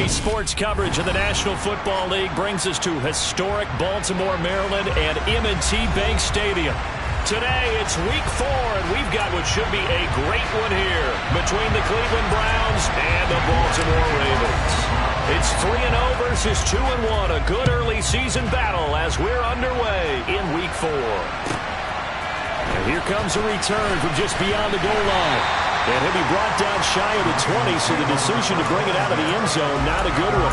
Daily sports coverage of the National Football League brings us to historic Baltimore, Maryland, and M&T Bank Stadium. Today, it's Week 4, and we've got what should be a great one here between the Cleveland Browns and the Baltimore Ravens. It's 3-0 versus 2-1, a good early season battle as we're underway in Week 4. And here comes a return from just beyond the goal line. And he'll be brought down shy of the 20, so the decision to bring it out of the end zone, not a good one.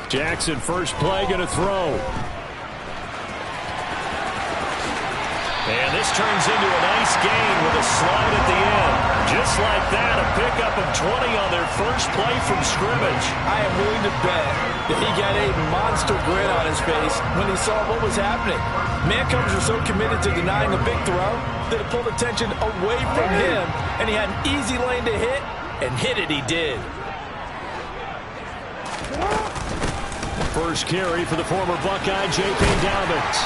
Jackson, first play, going to throw. And this turns into a nice gain with a slide at the end. Just like that, a pickup of 20 on their first play from scrimmage. I am willing to bet that he got a monster grin on his face when he saw what was happening. Mancombs were so committed to denying a big throw that it pulled attention away from him, and he had an easy lane to hit, and hit it he did. First carry for the former Buckeye, J.K. Dobbins.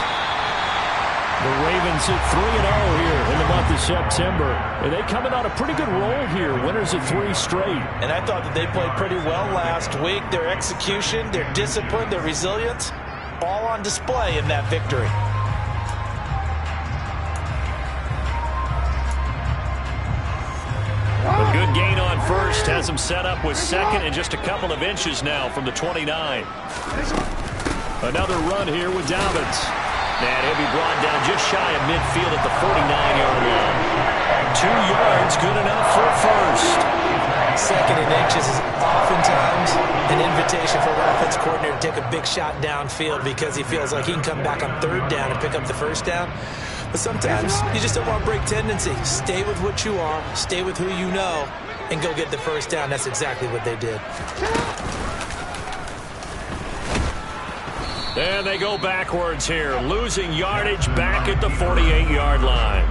The Ravens at 3-0 here in the month of September. And they coming on a pretty good roll here, winners of 3 straight. And I thought that they played pretty well last week. Their execution, their discipline, their resilience, all on display in that victory. A good gain on first has him set up with second and just a couple of inches now from the 29. Another run here with Dobbins. And he'll be brought down just shy of midfield at the 49-yard line. 2 yards, good enough for a first. Second and inches is oftentimes an invitation for an offense coordinator to take a big shot downfield because he feels like he can come back on third down and pick up the first down. But sometimes you just don't want to break tendency. Stay with what you are, stay with who you know, and go get the first down. That's exactly what they did. And they go backwards here, losing yardage back at the 48-yard line.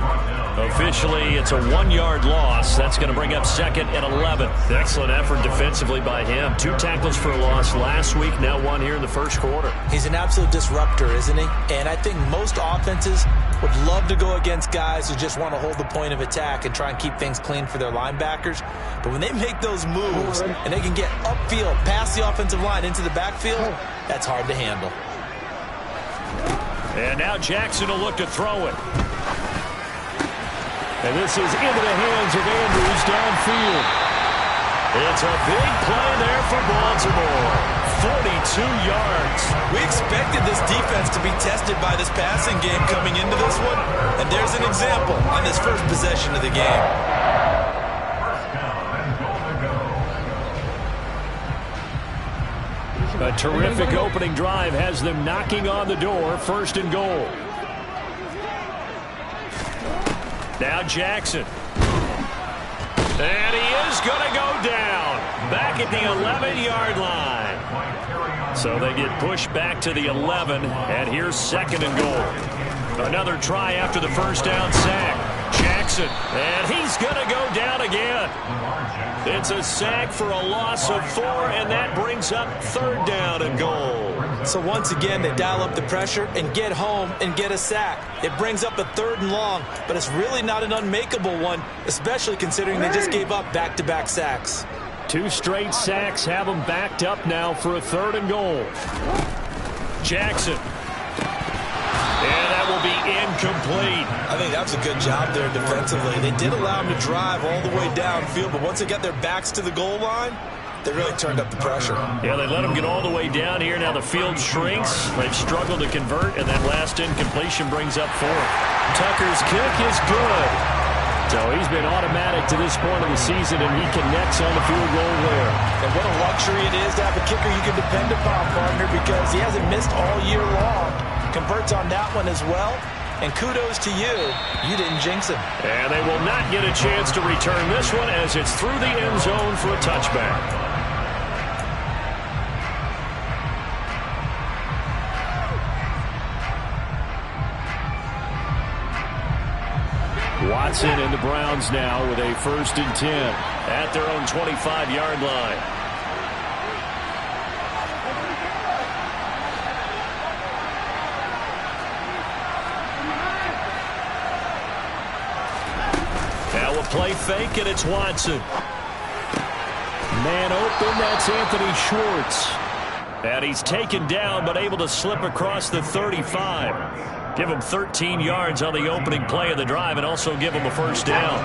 Officially, it's a 1-yard loss. That's going to bring up 2nd and 11. Excellent effort defensively by him. 2 tackles for a loss last week, now 1 here in the first quarter. He's an absolute disruptor, isn't he? And I think most offenses would love to go against guys who just want to hold the point of attack and try and keep things clean for their linebackers. But when they make those moves and they can get upfield, past the offensive line into the backfield, that's hard to handle. And now Jackson will look to throw it. And this is into the hands of Andrews downfield. It's a big play there for Baltimore. 42 yards. We expected this defense to be tested by this passing game coming into this one. And there's an example on this first possession of the game. A terrific opening drive has them knocking on the door, 1st and goal. Now Jackson. And he is going to go down. Back at the 11-yard line. So they get pushed back to the 11, and here's 2nd and goal. Another try after the first down sack. Jackson, and he's going to go down again. It's a sack for a loss of 4, and that brings up 3rd down and goal. So once again, they dial up the pressure and get home and get a sack. It brings up a 3rd and long, but it's really not an unmakeable one, especially considering they just gave up back-to-back sacks. 2 straight sacks have them backed up now for a 3rd and goal. Jackson. And that will be incomplete. I think that was a good job there defensively. They did allow him to drive all the way downfield, but once they got their backs to the goal line, they really turned up the pressure. Yeah, they let him get all the way down here. Now the field shrinks. They've struggled to convert, and that last incompletion brings up 4th. Tucker's kick is good. So he's been automatic to this point of the season, and he connects on the field goal there. And what a luxury it is to have a kicker you can depend upon, partner, because he hasn't missed all year long. Converts on that one as well. And kudos to you. You didn't jinx him. And they will not get a chance to return this one as it's through the end zone for a touchback. Watson and the Browns now with a 1st and 10 at their own 25-yard line. Now a play fake, and it's Watson. Man open, that's Anthony Schwartz. And he's taken down, but able to slip across the 35. Give him 13 yards on the opening play of the drive, and also give him a 1st down.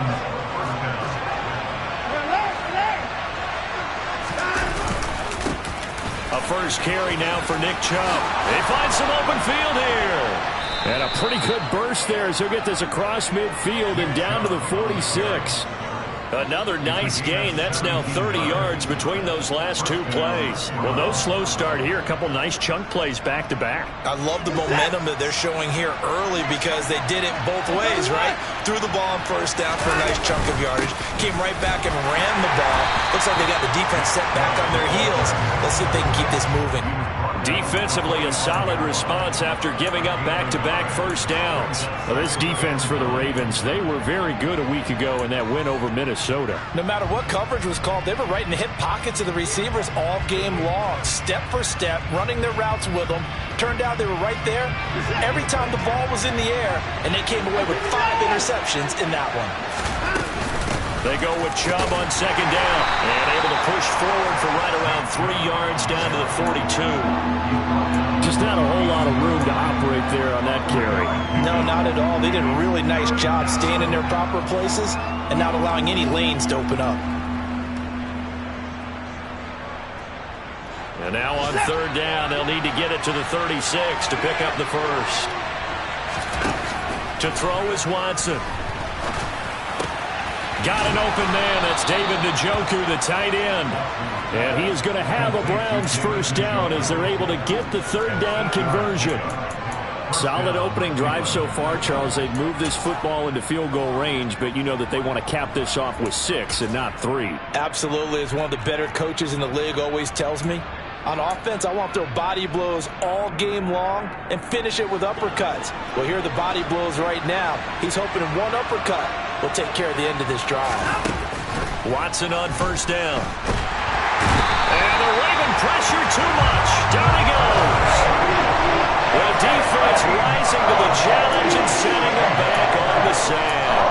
A 1st carry now for Nick Chubb. They find some open field here. And a pretty good burst there as he'll get this across midfield and down to the 46. Another nice gain. That's now 30 yards between those last 2 plays. Well, no slow start here. A couple nice chunk plays back-to-back. I love the momentum that they're showing here early because they did it both ways, right? Threw the ball on 1st down for a nice chunk of yardage. Came right back and ran the ball. Looks like they got the defense set back on their heels. Let's see if they can keep this moving. Defensively, a solid response after giving up back-to-back 1st downs. Well, this defense for the Ravens, they were very good a week ago in that win over Minnesota. No matter what coverage was called, they were right in the hip pockets of the receivers all game long, step for step, running their routes with them. Turned out they were right there every time the ball was in the air, and they came away with 5 interceptions in that one. They go with Chubb on 2nd down and able to push forward for right around 3 yards down to the 42. Just not a whole lot of room to operate there on that carry. No, not at all. They did a really nice job staying in their proper places and not allowing any lanes to open up. And now on 3rd down, they'll need to get it to the 36 to pick up the 1st. To throw is Watson. Got an open man. That's David Njoku, the tight end. And he is going to have a Browns 1st down as they're able to get the 3rd down conversion. Solid opening drive so far, Charles. They've moved this football into field goal range, but you know that they want to cap this off with 6 and not 3. Absolutely. As one of the better coaches in the league always tells me, on offense, I want to throw body blows all game long and finish it with uppercuts. Well, here are the body blows right now. He's hoping in one uppercut will take care of the end of this drive. Watson on 1st down. And the Raven pressure too much. Down he goes. The defense rising to the challenge and sending him back on the sand.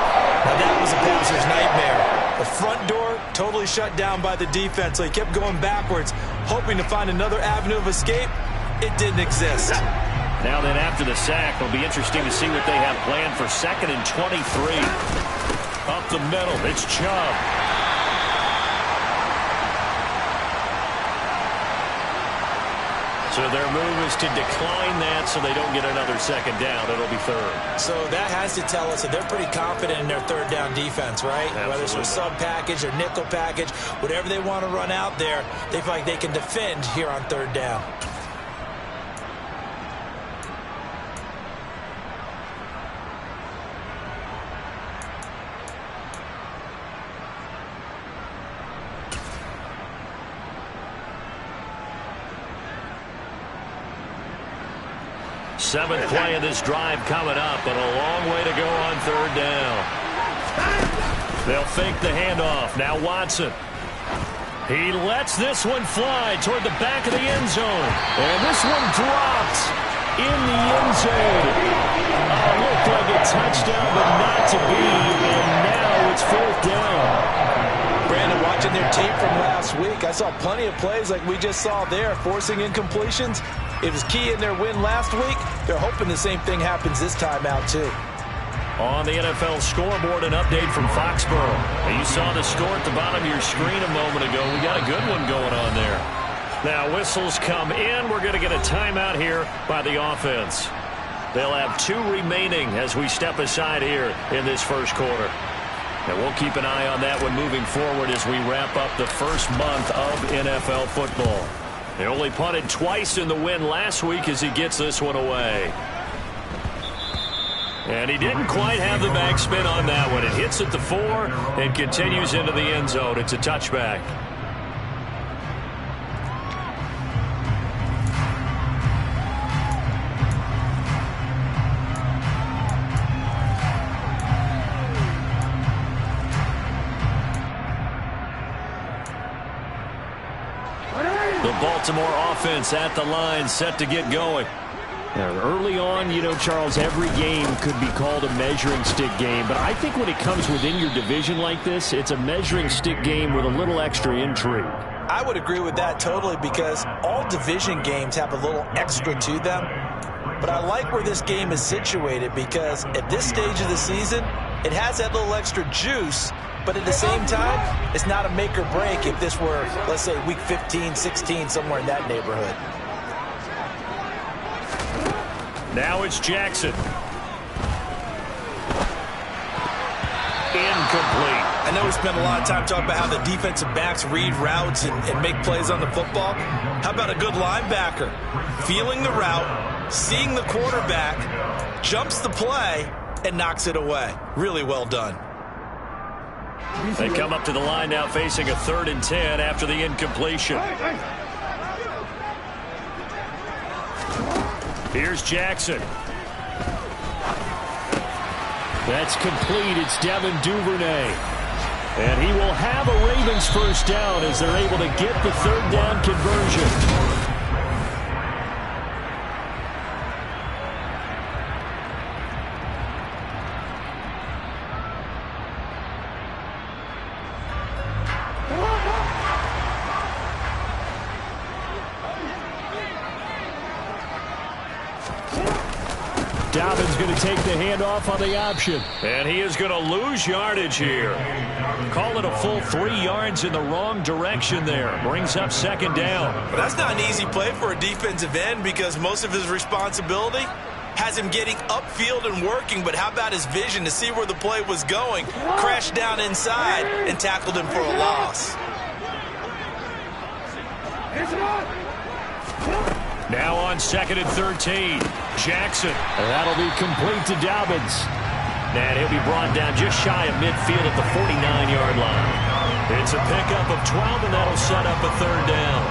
Now that was a passer's nightmare. The front door totally shut down by the defense, so he kept going backwards, hoping to find another avenue of escape. It didn't exist. Now then, after the sack, it'll be interesting to see what they have planned for 2nd and 23. Up the middle, it's Chubb. So their move is to decline that so they don't get another 2nd down. It'll be 3rd. So that has to tell us that they're pretty confident in their 3rd down defense, right? Absolutely. Whether it's with sub package or nickel package, whatever they want to run out there, they feel like they can defend here on 3rd down. Seventh play of this drive coming up, but a long way to go on 3rd down. They'll fake the handoff. Now Watson. He lets this one fly toward the back of the end zone. And this one dropped in the end zone. Looked like a touchdown, but not to be. And now it's 4th down. Brandon, watching their tape from last week, I saw plenty of plays like we just saw there, forcing incompletions. It was key in their win last week. They're hoping the same thing happens this time out, too. On the NFL scoreboard, an update from Foxborough. And you saw the score at the bottom of your screen a moment ago. We got a good one going on there. Now whistles come in. We're going to get a timeout here by the offense. They'll have 2 remaining as we step aside here in this 1st quarter. And we'll keep an eye on that one moving forward as we wrap up the 1st month of NFL football. They only punted twice in the win last week as he gets this one away. And he didn't quite have the backspin on that one. It hits at the 4 and continues into the end zone. It's a touchback. The Baltimore offense at the line, set to get going. Early on, you know, Charles, every game could be called a measuring stick game. But I think when it comes within your division like this, it's a measuring stick game with a little extra intrigue. I would agree with that totally, because all division games have a little extra to them. But I like where this game is situated, because at this stage of the season, it has that little extra juice. But at the same time, it's not a make or break if this were, let's say, week 15, 16, somewhere in that neighborhood. Now it's Jackson. Incomplete. I know we spent a lot of time talking about how the defensive backs read routes and make plays on the football. How about a good linebacker? Feeling the route, seeing the quarterback, jumps the play, and knocks it away. Really well done. They come up to the line now facing a 3rd and 10 after the incompletion. Here's Jackson. That's complete. It's Devin Duvernay. And he will have a Ravens first down as they're able to get the 3rd down conversion. Dobbins going to take the handoff on the option. And he is going to lose yardage here. Call it a full 3 yards in the wrong direction there. Brings up 2nd down. But that's not an easy play for a defensive end, because most of his responsibility has him getting upfield and working. But how about his vision to see where the play was going? Crashed down inside and tackled him for a loss. Now on 2nd and 13. Jackson. And that'll be complete to Dobbins. And he'll be brought down just shy of midfield at the 49-yard line. It's a pickup of 12, and that'll set up a 3rd down.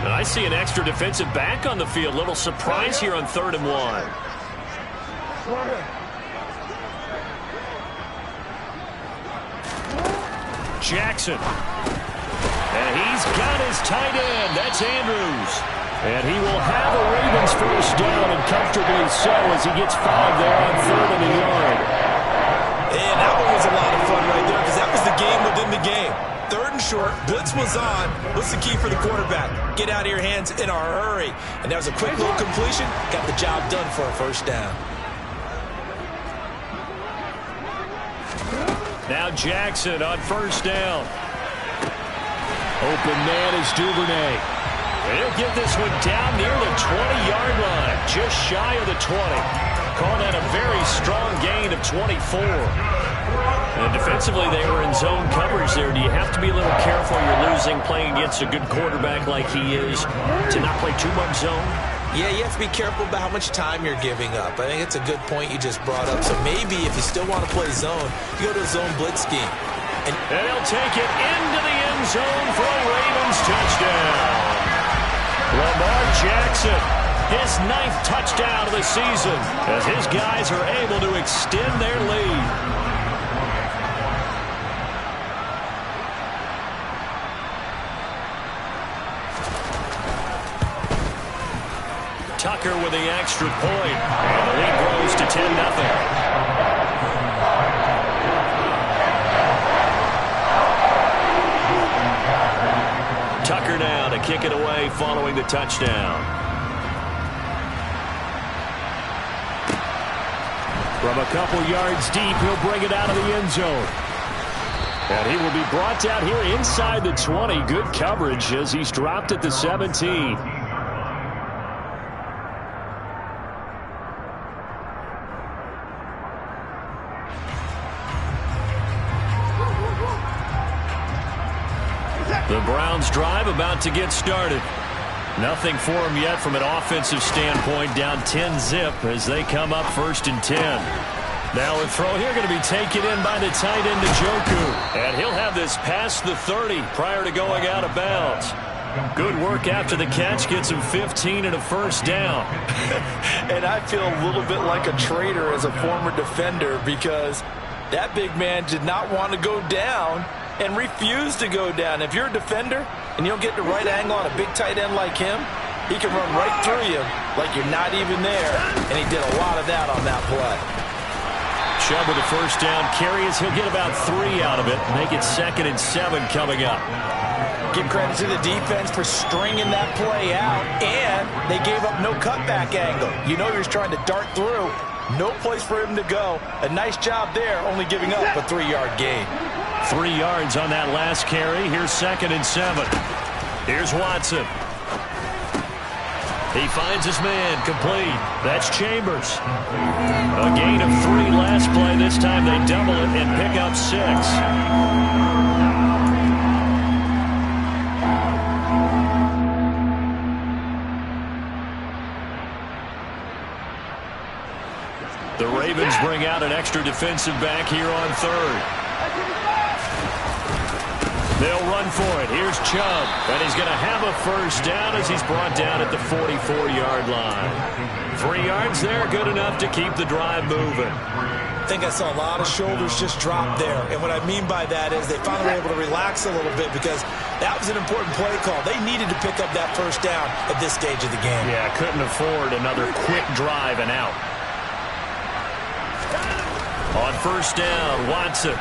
And I see an extra defensive back on the field. Little surprise here on 3rd and 1. Jackson. And he's got his tight end. That's Andrews. And he will have a Ravens first down, and comfortably so, as he gets 5 there on 3rd and a yard. And that one was a lot of fun right there, because that was the game within the game. 3rd and short, blitz was on. What's the key for the quarterback? Get out of your hands in a hurry. And that was a quick little completion. Got the job done for a first down. Now Jackson on 1st down. Open man is Duvernay. He'll get this one down near the 20-yard line, just shy of the 20. Call that a very strong gain of 24. And defensively, they were in zone coverage there. Do you have to be a little careful? You're losing, playing against a good quarterback like he is, to not play too much zone? Yeah, you have to be careful about how much time you're giving up. I think it's a good point you just brought up. So maybe if you still want to play zone, you go to a zone blitz scheme. And he'll take it into the end zone for a Ravens touchdown. Lamar Jackson, his 9th touchdown of the season, as his guys are able to extend their lead. Tucker with the extra point, and the lead grows to 10-0. Tucker now to kick it away following the touchdown. From a couple yards deep, he'll bring it out of the end zone. And he will be brought down here inside the 20. Good coverage as he's dropped at the 17. The Browns drive about to get started. Nothing for them yet from an offensive standpoint, down 10-zip as they come up 1st and 10. Now a throw here going to be taken in by the tight end, Njoku. And he'll have this past the 30 prior to going out of bounds. Good work after the catch. Gets him 15 and a first down. And I feel a little bit like a traitor as a former defender because that big man did not want to go down and refused to go down. If you're a defender and you don't get the right angle on a big tight end like him, he can run right through you like you're not even there. And he did a lot of that on that play. Chubb with the first down carries. He'll get about 3 out of it. Make it 2nd and 7 coming up. Give credit to the defense for stringing that play out, and they gave up no cutback angle. You know he was trying to dart through. No place for him to go. A nice job there, only giving up a 3-yard gain. 3 yards on that last carry. Here's 2nd and 7. Here's Watson. He finds his man, complete. That's Chambers. A gain of 3 last play. This time they double it and pick up 6. The Ravens bring out an extra defensive back here on 3rd. They'll run for it. Here's Chubb. And he's going to have a first down as he's brought down at the 44-yard line. 3 yards there, good enough to keep the drive moving. I think I saw a lot of shoulders just drop there. And what I mean by that is they finally were able to relax a little bit because that was an important play call. They needed to pick up that first down at this stage of the game. Yeah, couldn't afford another quick drive and out. On first down, Watson.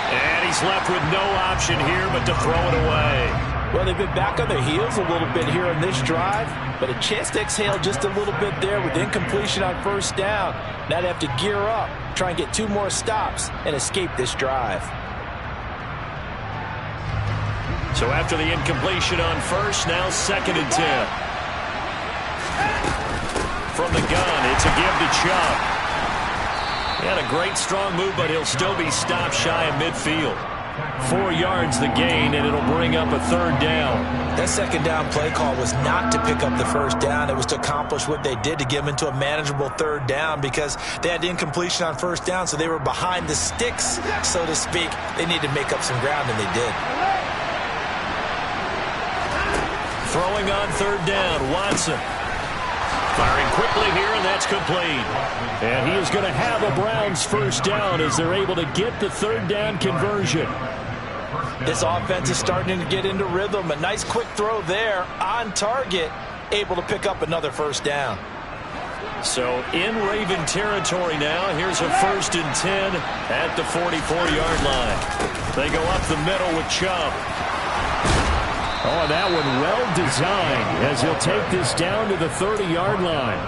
And he's left with no option here but to throw it away. Well, they've been back on their heels a little bit here on this drive, but a chance to exhale just a little bit there with incompletion on first down. Now they have to gear up, try and get 2 more stops, and escape this drive. So after the incompletion on first, now 2nd and 10. From the gun, it's a give to Chubb. He had a great strong move, but he'll still be stopped shy of midfield. 4 yards the gain, and it'll bring up a 3rd down. That 2nd down play call was not to pick up the first down. It was to accomplish what they did to get them into a manageable 3rd down because they had incompletion on first down, so they were behind the sticks, so to speak. They needed to make up some ground, and they did. Throwing on 3rd down, Watson. Firing quickly here, and that's complete. And he is going to have a Browns first down as they're able to get the 3rd down conversion. This offense is starting to get into rhythm. A nice quick throw there on target, able to pick up another first down. So in Raven territory now. Here's a 1st and 10 at the 44-yard line. They go up the middle with Chubb. Oh, that one well designed as he'll take this down to the 30-yard line.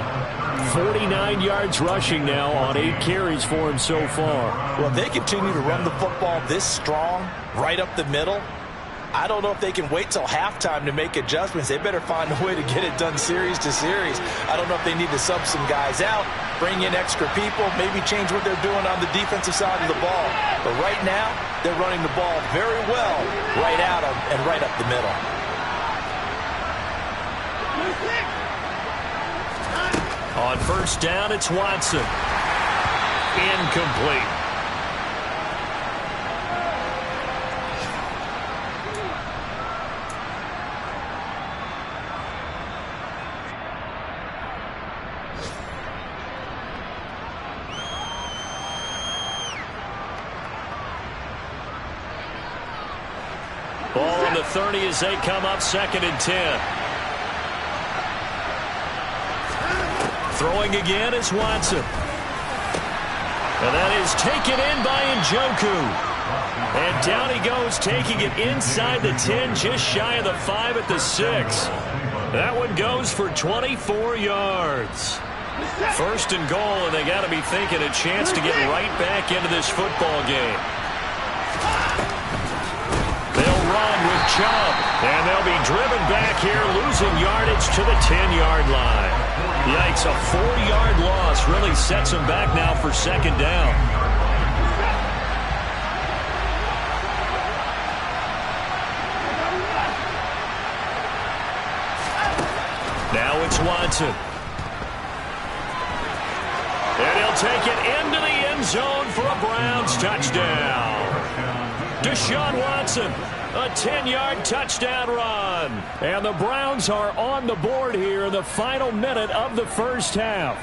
49 yards rushing now on 8 carries for him so far. Well, if they continue to run the football this strong, right up the middle, I don't know if they can wait till halftime to make adjustments. They better find a way to get it done series to series. I don't know if they need to sub some guys out, bring in extra people, maybe change what they're doing on the defensive side of the ball. But right now, they're running the ball very well right at them and right up the middle. On first down, it's Watson. Incomplete. Ball on the 30 as they come up 2nd and 10. Throwing again is Watson. And that is taken in by Njoku. And down he goes, taking it inside the 10, just shy of the 5 at the 6. That one goes for 24 yards. 1st and goal, and they got to be thinking a chance to get right back into this football game. They'll run with Chubb, and they'll be driven back here, losing yardage to the 10-yard line. Yikes, a 4-yard loss really sets them back now for 2nd down. Now it's Watson. And he'll take it into the end zone for a Browns touchdown. Deshaun Watson A 10-yard touchdown run. And the Browns are on the board here in the final minute of the first half.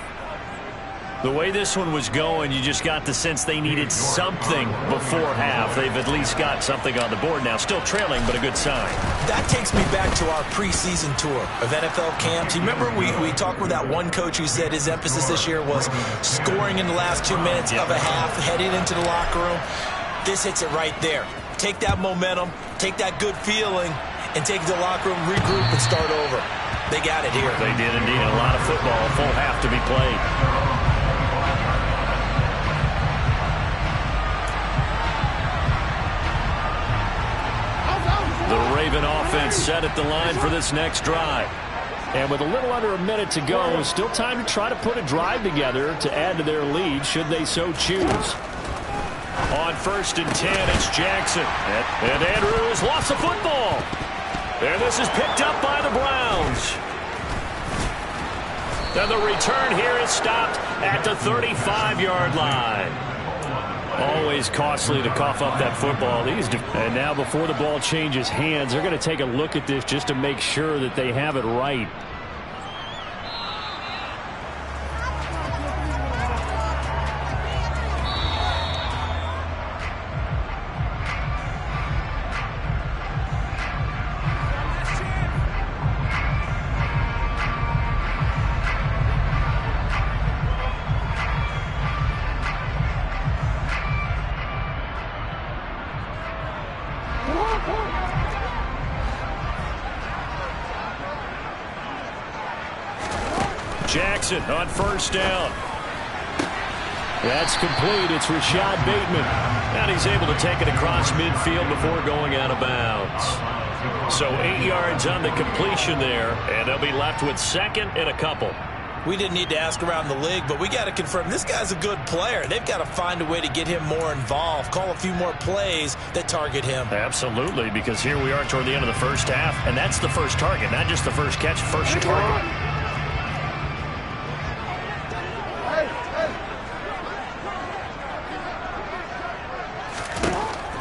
The way this one was going, you just got the sense they needed something before half. They've at least got something on the board now. Still trailing, but a good sign. That takes me back to our preseason tour of NFL camps. You remember we talked with that one coach who said his emphasis this year was scoring in the last 2 minutes of a half, heading into the locker room. This hits it right there. Take that momentum, take that good feeling, and take it to the locker room, regroup, and start over. They got it here. They did indeed. A lot of football, a full half to be played. The Raven offense set at the line for this next drive. And with a little under a minute to go, still time to try to put a drive together to add to their lead should they so choose. On 1st and 10, it's Jackson. And Andrews lost the football. And this is picked up by the Browns. And the return here is stopped at the 35-yard line. Always costly to cough up that football. And now before the ball changes hands, they're going to take a look at this just to make sure that they have it right. Jackson on 1st down. That's complete. It's Rashad Bateman. And he's able to take it across midfield before going out of bounds. So 8 yards on the completion there, and they'll be left with 2nd and a couple. We didn't need to ask around the league, but we got to confirm this guy's a good player. They've got to find a way to get him more involved, call a few more plays that target him. Absolutely, because here we are toward the end of the first half, and that's the first target, not just the first catch, first target.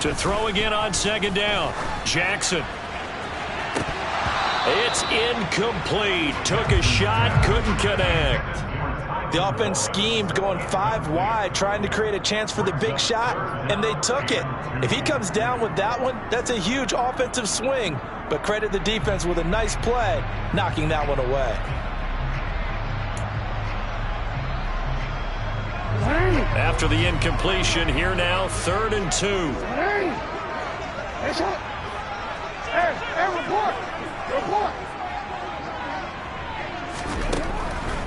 To throw again on 2nd down. Jackson. It's incomplete. Took a shot, couldn't connect. The offense schemed going 5 wide, trying to create a chance for the big shot, and they took it. If he comes down with that one, that's a huge offensive swing. But credit the defense with a nice play, knocking that one away. After the incompletion, here now, 3rd and 2.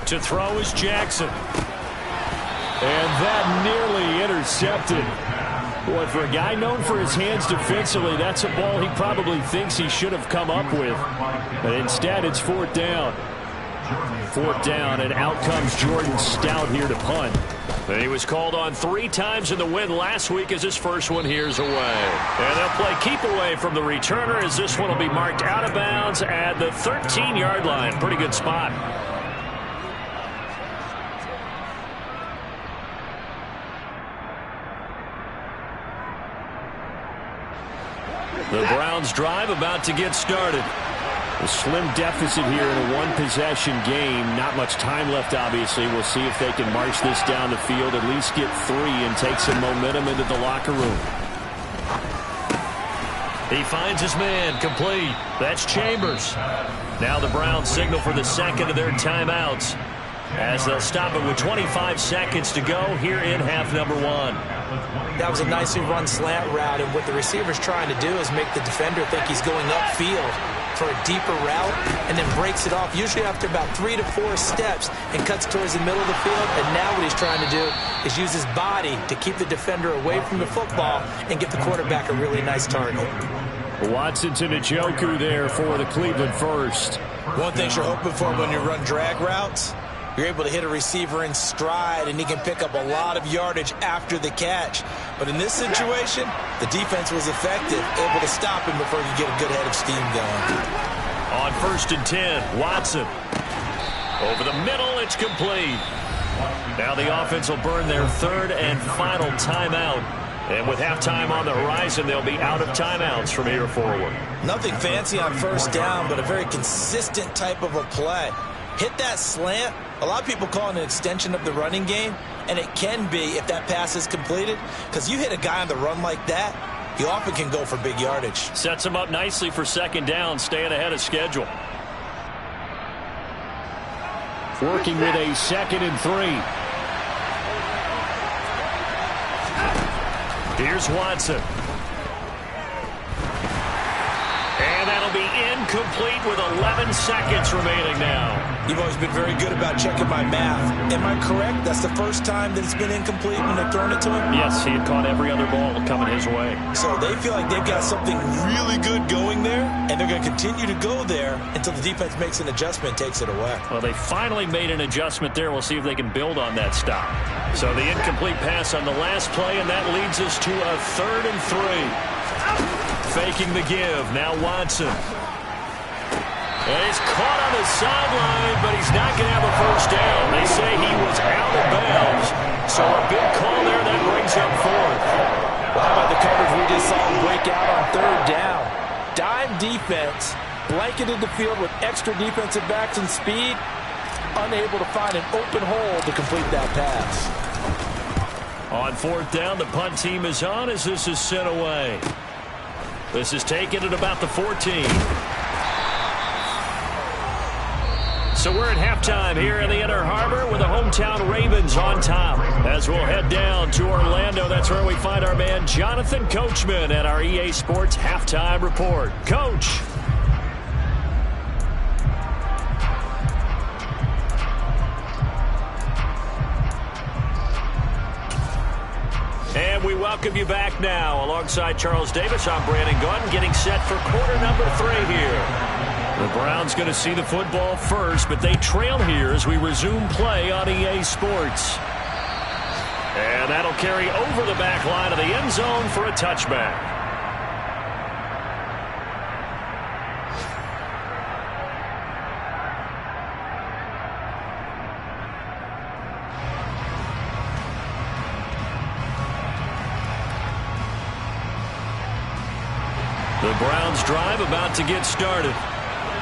To throw is Jackson. And that nearly intercepted. Boy, for a guy known for his hands defensively, that's a ball he probably thinks he should have come up with. But instead, it's 4th down. 4th down, and out comes Jordan Stout here to punt. And he was called on 3 times in the win last week as his first one here's away. And they'll play keep away from the returner as this one will be marked out of bounds at the 13-yard line. Pretty good spot. The Browns drive about to get started. A slim deficit here in a one-possession game. Not much time left, obviously. We'll see if they can march this down the field, at least get 3 and take some momentum into the locker room. He finds his man, complete. That's Chambers. Now the Browns signal for the 2nd of their timeouts as they'll stop it with 25 seconds to go here in half number 1. That was a nicely run slant route, and what the receiver's trying to do is make the defender think he's going upfield for a deeper route, and then breaks it off, usually after about 3 to 4 steps, and cuts towards the middle of the field. And now what he's trying to do is use his body to keep the defender away from the football and get the quarterback a really nice target. Watson to Njoku there for the Cleveland first. One thing you're hoping for when you run drag routes, you're able to hit a receiver in stride, and he can pick up a lot of yardage after the catch. But in this situation, the defense was effective, able to stop him before he could get a good head of steam going. On 1st and 10, Watson. Over the middle, it's complete. Now the offense will burn their 3rd and final timeout And with halftime on the horizon, they'll be out of timeouts from here forward. Nothing fancy on first down, but a very consistent type of a play. Hit that slant. A lot of people call it an extension of the running game, and it can be if that pass is completed, because you hit a guy on the run like that, he often can go for big yardage. Sets him up nicely for second down, staying ahead of schedule. Working with a 2nd and 3. Here's Watson. And that'll be incomplete with 11 seconds remaining now. You've always been very good about checking my math. Am I correct? That's the first time that it's been incomplete when they've thrown it to him? Yes, he had caught every other ball coming his way. So they feel like they've got something really good going there, and they're going to continue to go there until the defense makes an adjustment, takes it away. Well, they finally made an adjustment there. We'll see if they can build on that stop. So the incomplete pass on the last play, and that leads us to a 3rd and 3. Faking the give. Now Watson. And he's caught on the sideline, but he's not going to have a first down. They say he was out of bounds. So a big call there that brings up 4th. Well, how about the coverage we just saw him break out on 3rd down? Dime defense, blanketed the field with extra defensive backs and speed, unable to find an open hole to complete that pass. On 4th down, the punt team is on as this is sent away. This is taken at about the 14. So we're at halftime here in the Inner Harbor with the hometown Ravens on top. As we'll head down to Orlando, that's where we find our man Jonathan Coachman at our EA Sports Halftime Report. Coach. And we welcome you back now. Alongside Charles Davis, I'm Brandon Gordon, getting set for quarter number 3 here. The Browns going to see the football first, but they trail here as we resume play on EA Sports. And that'll carry over the back line of the end zone for a touchback. The Browns drive about to get started.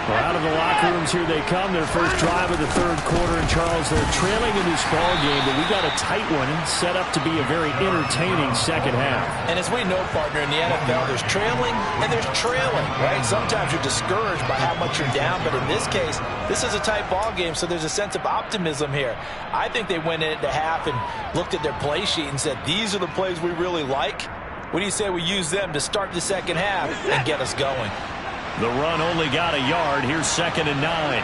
Well, out of the locker rooms here they come. Their first drive of the 3rd quarter. And Charles, they're trailing in this ball game, but we got a tight one set up to be a very entertaining second half. And as we know, partner, in the NFL, there's trailing and there's trailing, right? Sometimes you're discouraged by how much you're down, but in this case, this is a tight ball game, so there's a sense of optimism here. I think they went in at the half and looked at their play sheet and said, these are the plays we really like. What do you say we use them to start the second half and get us going? The run only got a yard. Here's 2nd and 9.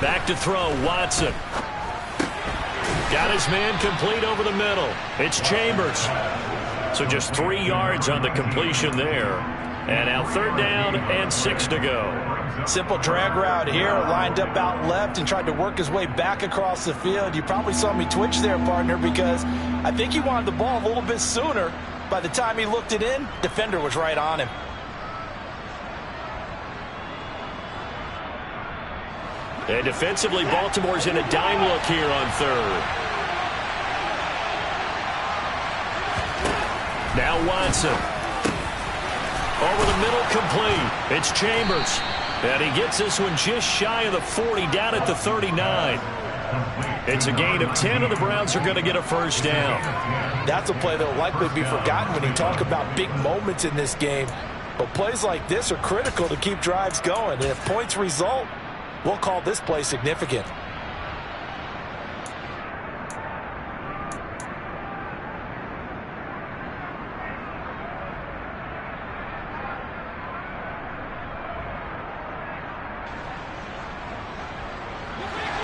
Back to throw, Watson. Got his man complete over the middle. It's Chambers. So just 3 yards on the completion there. And now 3rd down and 6 to go. Simple drag route here, lined up out left and tried to work his way back across the field. You probably saw me twitch there, partner, because I think he wanted the ball a little bit sooner. By the time he looked it in, defender was right on him. And defensively, Baltimore's in a dime look here on 3rd. Now Watson. Over the middle, complete. It's Chambers. And he gets this one just shy of the 40, down at the 39. It's a gain of 10, and the Browns are going to get a first down. That's a play that will likely be forgotten when you talk about big moments in this game. But plays like this are critical to keep drives going. And if points result, we'll call this play significant.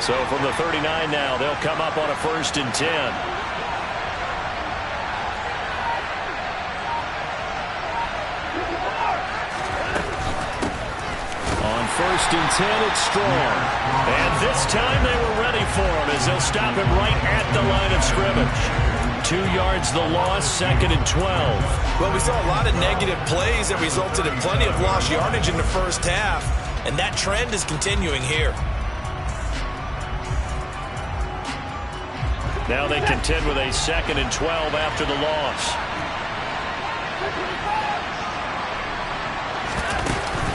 So from the 39 now, they'll come up on a 1st and 10. On 1st and 10, it's Strong. And this time they were ready for him as they'll stop him right at the line of scrimmage. 2 yards the loss, 2nd and 12. Well, we saw a lot of negative plays that resulted in plenty of lost yardage in the first half, and that trend is continuing here. Now they contend with a 2nd and 12 after the loss.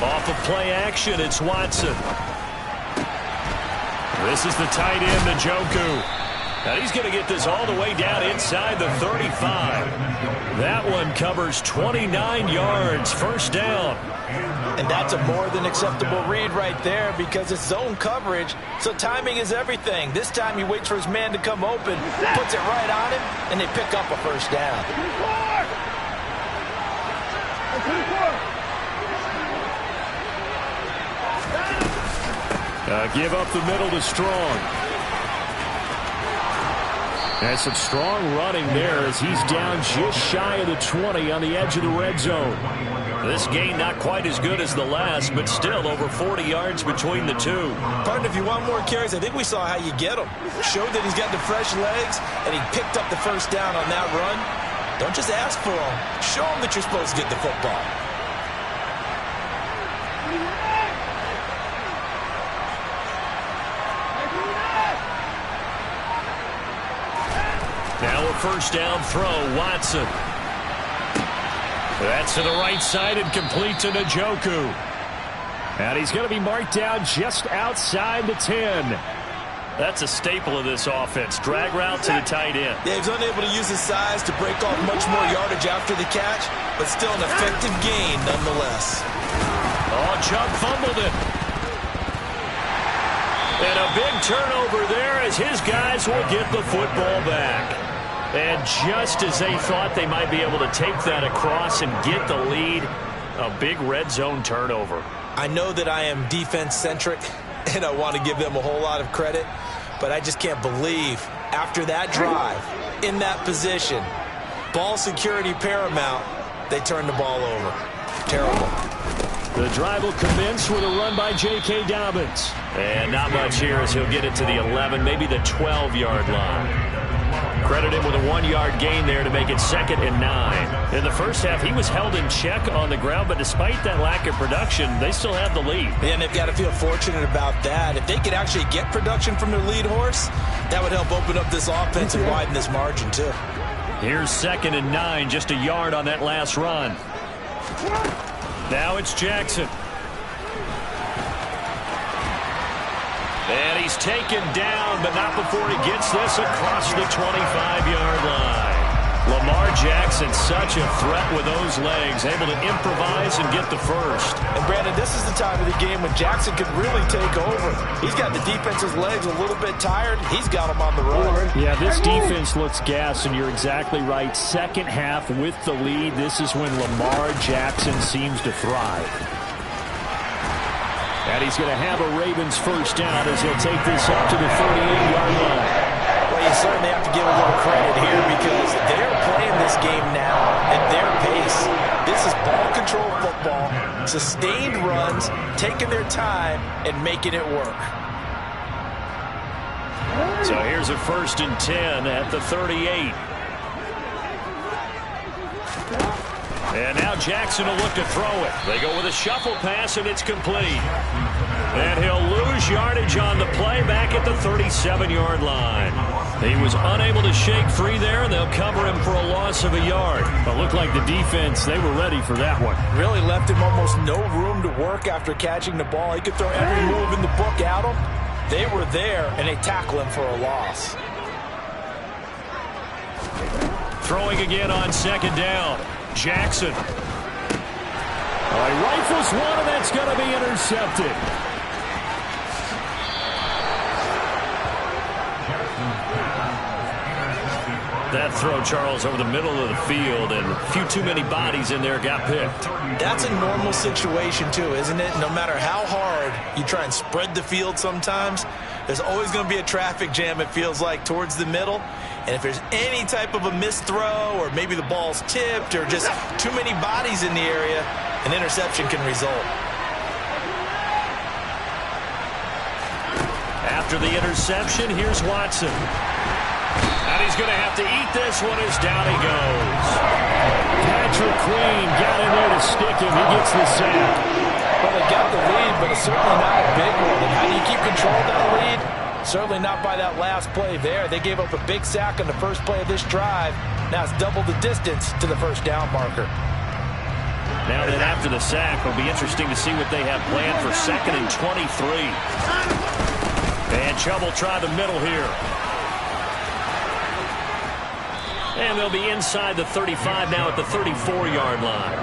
Off of play action, it's Watson. This is the tight end, Njoku. And he's going to get this all the way down inside the 35. That one covers 29 yards, first down. And that's a more than acceptable read right there because it's zone coverage, so timing is everything. This time he waits for his man to come open, puts it right on him, and they pick up a first down. Give up the middle to Strong. And some strong running there as he's down just shy of the 20 on the edge of the red zone. This gain not quite as good as the last, but still over 40 yards between the two. Partner, if you want more carries, I think we saw how you get them. Showed that he's got the fresh legs, and he picked up the first down on that run. Don't just ask for them. Show them that you're supposed to get the football. Now a first down throw, Watson. That's to the right side and complete to Njoku. And he's going to be marked down just outside the 10. That's a staple of this offense. Drag route to the tight end. Yeah, he's unable to use his size to break off much more yardage after the catch, but still an effective gain nonetheless. Oh, Chubb fumbled it. And a big turnover there as his guys will get the football back. And just as they thought they might be able to take that across and get the lead, a big red zone turnover. I know that I am defense-centric, and I want to give them a whole lot of credit, but I just can't believe after that drive, in that position, ball security paramount, they turn the ball over. Terrible. The drive will commence with a run by J.K. Dobbins. And not much here as he'll get it to the 11, maybe the 12-yard line. Credit him with a 1-yard gain there to make it 2nd and 9. In the first half, he was held in check on the ground, but despite that lack of production, they still have the lead. And they've got to feel fortunate about that. If they could actually get production from their lead horse, that would help open up this offense and widen this margin, too. Here's 2nd and 9, just a yard on that last run. Now it's Jackson. And he's taken down, but not before he gets this across the 25-yard line. Lamar Jackson, such a threat with those legs, able to improvise and get the first. And, Brandon, this is the time of the game when Jackson could really take over. He's got the defense's legs a little bit tired. He's got them on the run. Yeah, this defense looks gassed, and you're exactly right. Second half with the lead, this is when Lamar Jackson seems to thrive. And he's going to have a Ravens first down as he'll take this up to the 38-yard line. Well, you certainly have to give a little credit here because they're playing this game now at their pace. This is ball control football, sustained runs, taking their time and making it work. So here's a 1st and 10 at the 38. And now Jackson will look to throw it. They go with a shuffle pass, and it's complete. And he'll lose yardage on the play back at the 37-yard line. He was unable to shake free there, and they'll cover him for a loss of a yard. But looked like the defense, they were ready for that one. Really left him almost no room to work after catching the ball. He could throw every move in the book at him. They were there, and they tackle him for a loss. Throwing again on 2nd down. Jackson. He rifles one, and that's going to be intercepted. That throw, Charles, over the middle of the field, and a few too many bodies in there got picked. That's a normal situation, too, isn't it? No matter how hard you try and spread the field sometimes, there's always going to be a traffic jam, it feels like, towards the middle. And if there's any type of a missed throw or maybe the ball's tipped or just too many bodies in the area, an interception can result. After the interception, here's Watson. And he's going to have to eat this one as down he goes. Patrick Queen got in there to stick him. He gets the sack. Well, they got the lead, but it's certainly not a big one. And how do you keep control of that lead? Certainly not by that last play there. They gave up a big sack on the first play of this drive. Now it's double the distance to the first down marker. Now then, after the sack, it'll be interesting to see what they have planned for 2nd and 23. And Chubb will try the middle here. And they'll be inside the 35 now at the 34-yard line.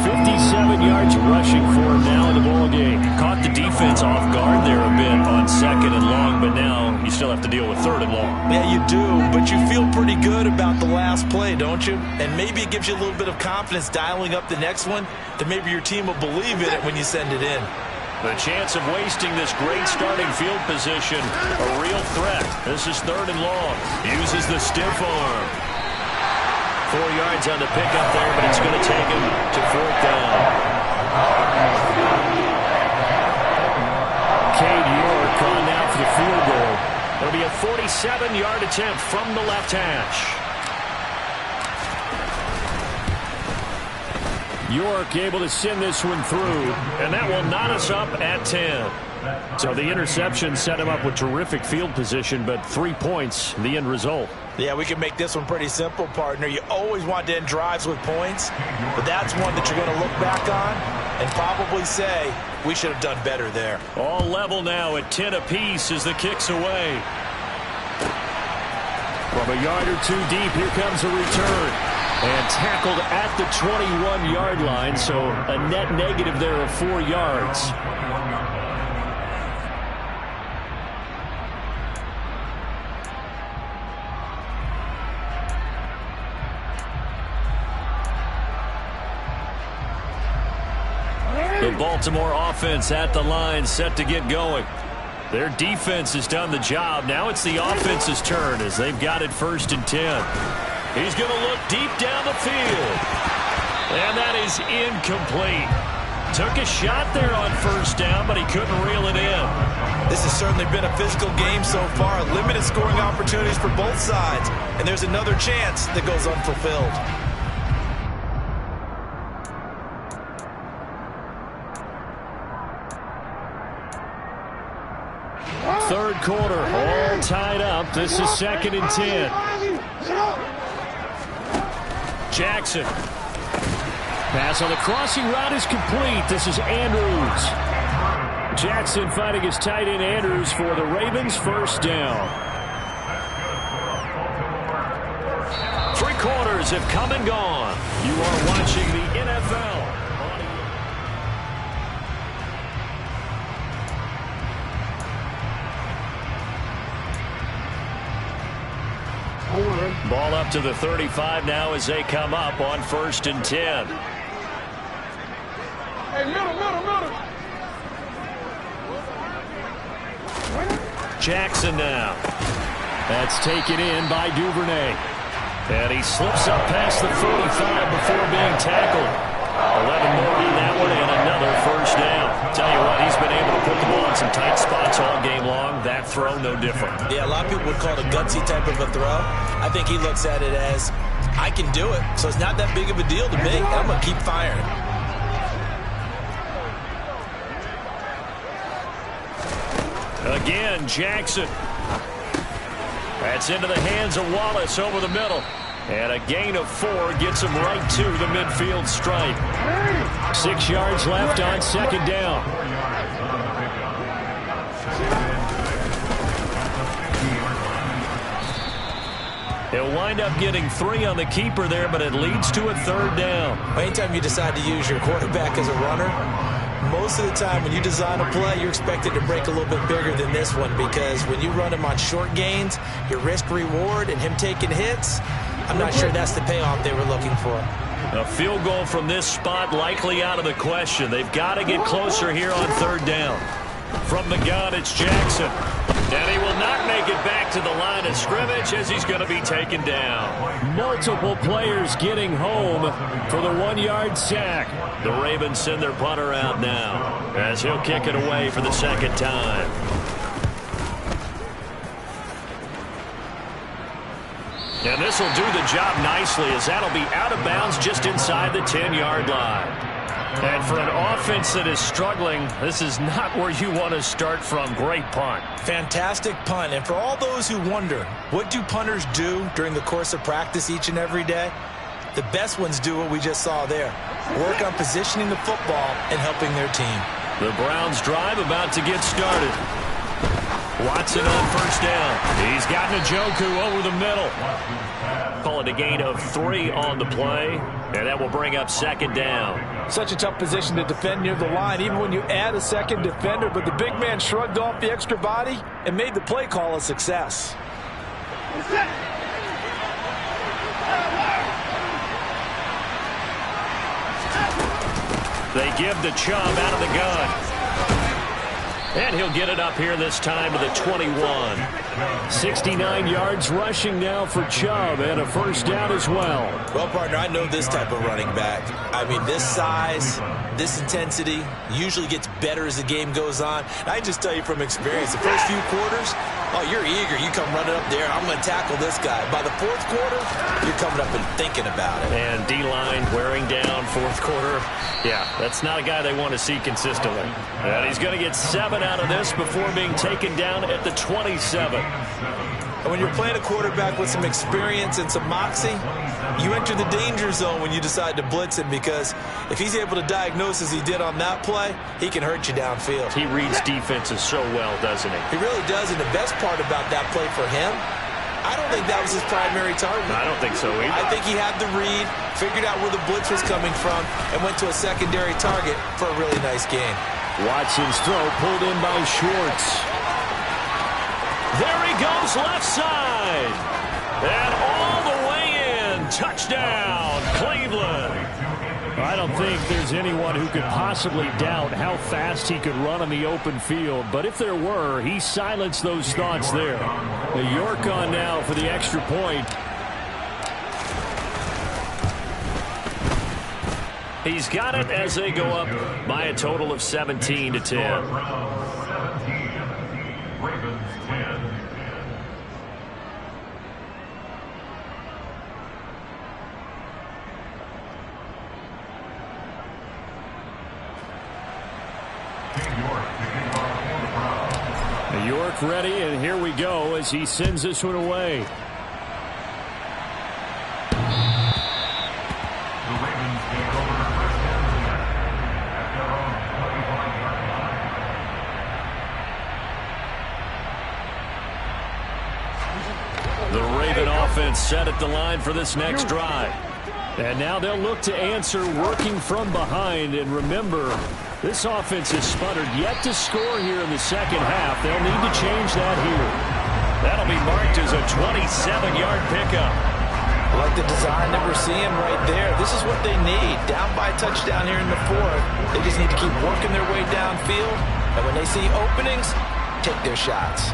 57 yards rushing for him now in the ballgame. Caught the defense off guard there a bit on 2nd and long, but now you still have to deal with 3rd and long. Yeah, you do, but you feel pretty good about the last play, don't you? And maybe it gives you a little bit of confidence dialing up the next one that maybe your team will believe in it when you send it in. The chance of wasting this great starting field position, a real threat. This is 3rd and long. Uses the stiff arm. 4 yards on the pickup there, but it's going to take him to 4th down. Cade York on now for the field goal. It'll be a 47-yard attempt from the left hash. York able to send this one through, and that will knot us up at 10. So the interception set him up with terrific field position, but 3 points, the end result. Yeah, we can make this one pretty simple, partner. You always want to end drives with points, but that's one that you're going to look back on and probably say, we should have done better there. All level now at 10 apiece as the kick's away. From a yard or two deep, here comes a return. And tackled at the 21-yard line, so a net negative there of 4 yards. The Baltimore offense at the line, set to get going. Their defense has done the job. Now it's the offense's turn as they've got it 1st and 10. He's going to look deep down the field. And that is incomplete. Took a shot there on 1st down, but he couldn't reel it in. This has certainly been a physical game so far. Limited scoring opportunities for both sides. And there's another chance that goes unfulfilled. 3rd quarter, all tied up. This is 2nd and 10. Jackson. Pass on the crossing route is complete. This is Andrews. Jackson fighting his tight end Andrews for the Ravens' 1st down. 3 quarters have come and gone. You are watching the NFL. Ball up to the 35 now as they come up on 1st and 10. Hey, middle. Jackson now. That's taken in by Duvernay. And he slips up past the 45 before being tackled. 11 more on that one and another 1st down. Tell you what, he's been able to put the ball in some tight spots all game long. That throw, no different. Yeah, a lot of people would call it a gutsy type of a throw. I think he looks at it as, I can do it, so it's not that big of a deal to me, and I'm going to keep firing. Again, Jackson. That's into the hands of Wallace over the middle. And a gain of 4 gets him right to the midfield stripe. 6 yards left on 2nd down. He'll wind up getting 3 on the keeper there, but it leads to a 3rd down. Anytime you decide to use your quarterback as a runner, most of the time when you design a play, you're expected to break a little bit bigger than this one, because when you run him on short gains, your risk-reward and him taking hits, I'm not sure that's the payoff they were looking for. A field goal from this spot likely out of the question. They've got to get closer here on 3rd down. From the gun, it's Jackson. And he will not make it back to the line of scrimmage as he's going to be taken down. Multiple players getting home for the 1-yard sack. The Ravens send their punter out now as he'll kick it away for the 2nd time. And this will do the job nicely as that'll be out of bounds just inside the 10-yard line. And for an offense that is struggling, this is not where you want to start from. Great punt. Fantastic punt. And for all those who wonder, what do punters do during the course of practice each and every day? The best ones do what we just saw there. Work on positioning the football and helping their team. The Browns drive about to get started. Watson on first down. He's got Njoku over the middle. Call it a gain of 3 on the play, and that will bring up second down. Such a tough position to defend near the line, even when you add a second defender, but the big man shrugged off the extra body and made the play call a success. They give the Chubb out of the gun. And he'll get it up here this time to the 21. 69 yards rushing now for Chubb, and a first down as well. Well, partner, I know this type of running back. I mean, this size, this intensity usually gets better as the game goes on. And I can just tell you from experience, the first few quarters, oh, you're eager. You come running up there. I'm going to tackle this guy. By the fourth quarter, you're coming up and thinking about it. And D-line wearing down fourth quarter. Yeah, that's not a guy they want to see consistently. And he's going to get 7 out of this before being taken down at the 27. And when you're playing a quarterback with some experience and some moxie, you enter the danger zone when you decide to blitz him, because if he's able to diagnose as he did on that play, he can hurt you downfield. He reads defenses so well, doesn't he? He really does, and the best part about that play for him, I don't think that was his primary target. I don't think so either. I think he had the read, figured out where the blitz was coming from, and went to a secondary target for a really nice gain. Watson's throw pulled in by Schwartz. There he goes left side. And all the way in. Touchdown, Cleveland. I don't think there's anyone who could possibly doubt how fast he could run on the open field. But if there were, he silenced those thoughts there. The York on now for the extra point. He's got it as they go up by a total of 17-10. York ready, and here we go as he sends this one away. The Raven offense set at the line for this next drive. And now they'll look to answer working from behind. And remember, this offense has sputtered yet to score here in the second half. They'll need to change that here. That'll be marked as a 27-yard pickup. I like the design that we're seeing right there. This is what they need. Down by a touchdown here in the fourth. They just need to keep working their way downfield. And when they see openings, take their shots.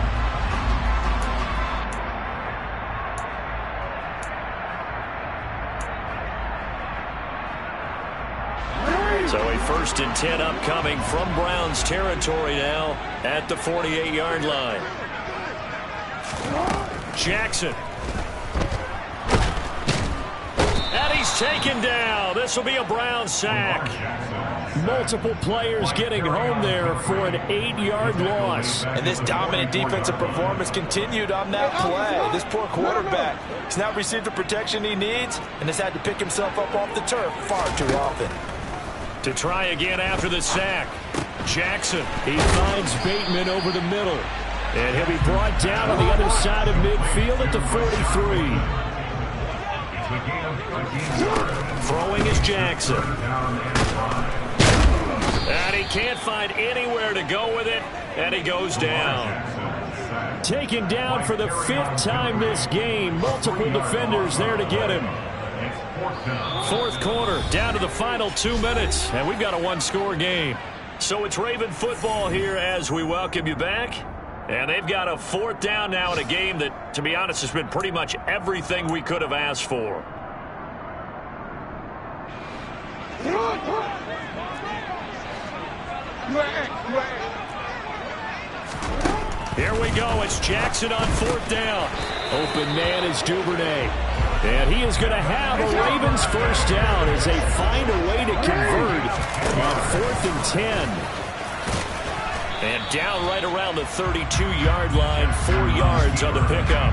So a 1st and 10 upcoming from Browns territory now at the 48-yard line. Jackson. And he's taken down. This will be a Brown sack. Multiple players getting home there for an 8-yard loss. And this dominant defensive performance continued on that play. This poor quarterback has not received the protection he needs and has had to pick himself up off the turf far too often. To try again after the sack. Jackson. He finds Bateman over the middle. And he'll be brought down on the other side of midfield at the 43. Throwing is Jackson. And he can't find anywhere to go with it. And he goes down. Taken down for the 5th time this game. Multiple defenders there to get him. Fourth quarter, down to the final 2 minutes, and we've got a one-score game. So it's Raven football here as we welcome you back. And they've got a 4th down now in a game that, to be honest, has been pretty much everything we could have asked for. Here we go. It's Jackson on 4th down. Open man is Duvernay. And he is going to have a Ravens first down as they find a way to convert on 4th and 10. And down right around the 32-yard line, 4 yards on the pickup.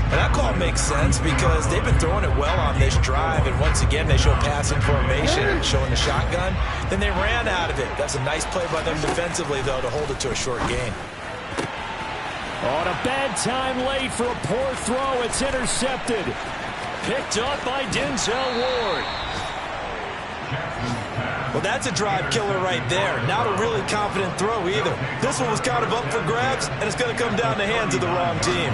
And that call makes sense because they've been throwing it well on this drive, and once again they show passing formation, showing the shotgun. Then they ran out of it. That's a nice play by them defensively, though, to hold it to a short gain. On a bad time late for a poor throw. It's intercepted. Picked up by Denzel Ward. Well, that's a drive killer right there. Not a really confident throw either. This one was kind of up for grabs, and it's going to come down the hands of the wrong team.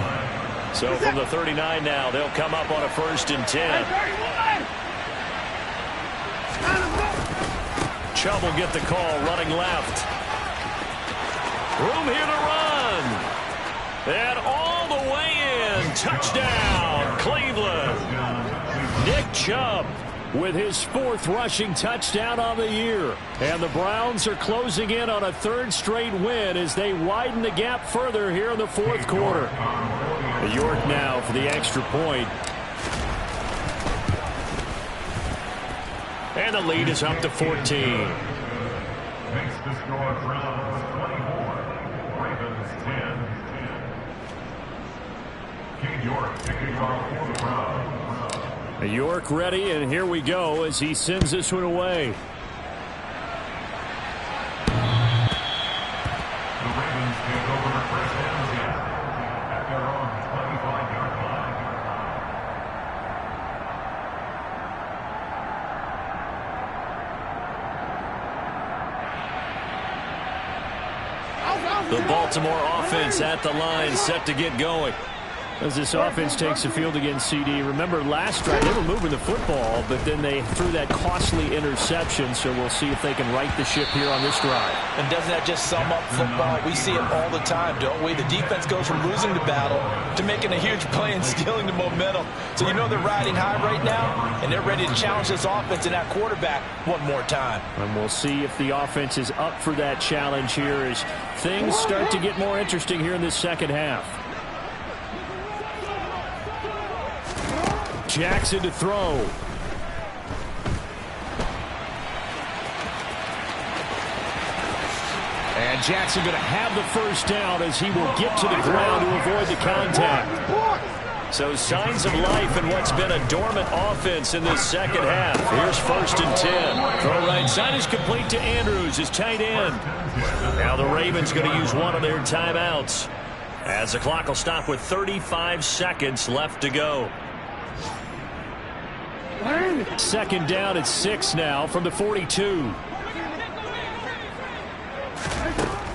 So from the 39 now, they'll come up on a 1st and 10. Chubb will get the call running left. Room here to run. And all the way in. Touchdown, Cleveland. Nick Chubb with his 4th rushing touchdown on the year. And the Browns are closing in on a 3rd straight win as they widen the gap further here in the 4th quarter. York now for the extra point. And the lead is up to 14. Makes the score Browns 24, Ravens 10. King York kicking off for the Browns. York ready, and here we go as he sends this one away. The Ravens take over the first down at their own 25-yard line. The Baltimore offense at the line, set to get going. As this offense takes the field against CD, remember last drive they were moving the football, but then they threw that costly interception, so we'll see if they can right the ship here on this drive. And doesn't that just sum up football? We see it all the time, don't we? The defense goes from losing the battle to making a huge play and stealing the momentum. So you know they're riding high right now, and they're ready to challenge this offense and that quarterback one more time. And we'll see if the offense is up for that challenge here as things start to get more interesting here in this second half. Jackson to throw. And Jackson going to have the first down as he will get to the ground to avoid the contact. So signs of life in what's been a dormant offense in this second half. Here's 1st and 10. Throw right side is complete to Andrews, his tight end. Now the Ravens going to use one of their timeouts as the clock will stop with 35 seconds left to go. 2nd down at 6 now from the 42.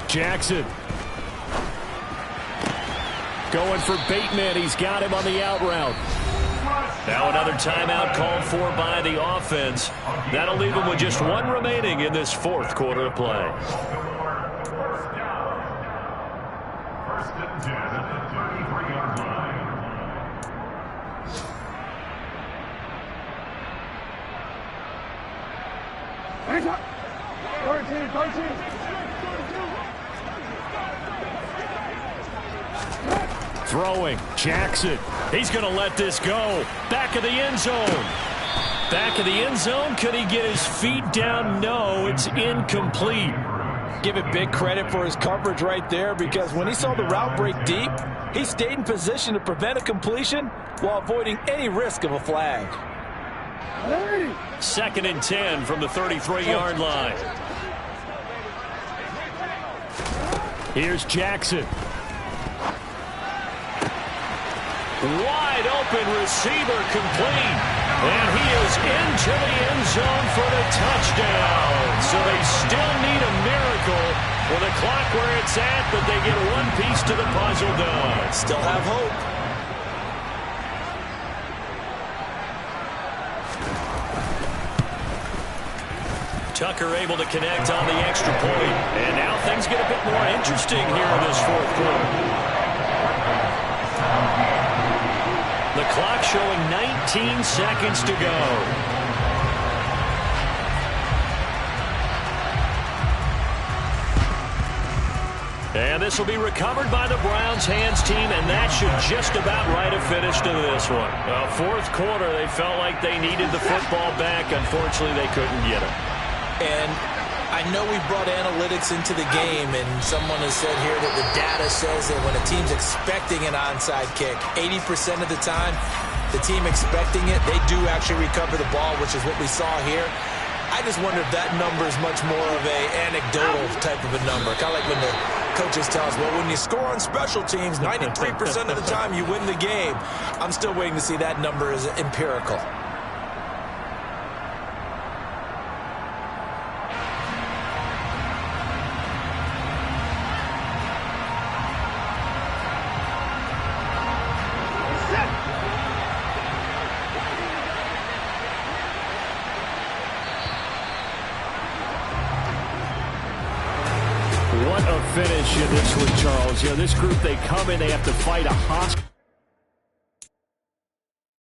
Jackson. Going for Bateman. He's got him on the out route. Now another timeout called for by the offense. That'll leave them with just one remaining in this 4th quarter of play. 1st and 10 at the 33-yard line. Throwing. Jackson. He's going to let this go. Back of the end zone. Back of the end zone. Could he get his feet down? No, it's incomplete. Give it big credit for his coverage right there because when he saw the route break deep, he stayed in position to prevent a completion while avoiding any risk of a flag. 2nd and 10 from the 33-yard line. Here's Jackson. Wide open receiver complete. And he is into the end zone for the touchdown. So they still need a miracle with the clock where it's at, but they get one piece to the puzzle done. Still have hope. Tucker able to connect on the extra point. And now things get a bit more interesting here in this 4th quarter. The clock showing 19 seconds to go. And this will be recovered by the Browns hands team, and that should just about write a finish to this one. Well, fourth quarter, they felt like they needed the football back. Unfortunately, they couldn't get it. And I know we brought analytics into the game, and someone has said here that the data says that when a team's expecting an onside kick, 80% of the time, the team expecting it, they do actually recover the ball, which is what we saw here. I just wonder if that number is much more of a anecdotal type of a number. Kind of like when the coaches tell us, well, when you score on special teams, 93% of the time you win the game. I'm still waiting to see that number as empirical. What a finish in this one, Charles. You know, this group, they come in, they have to fight a hostile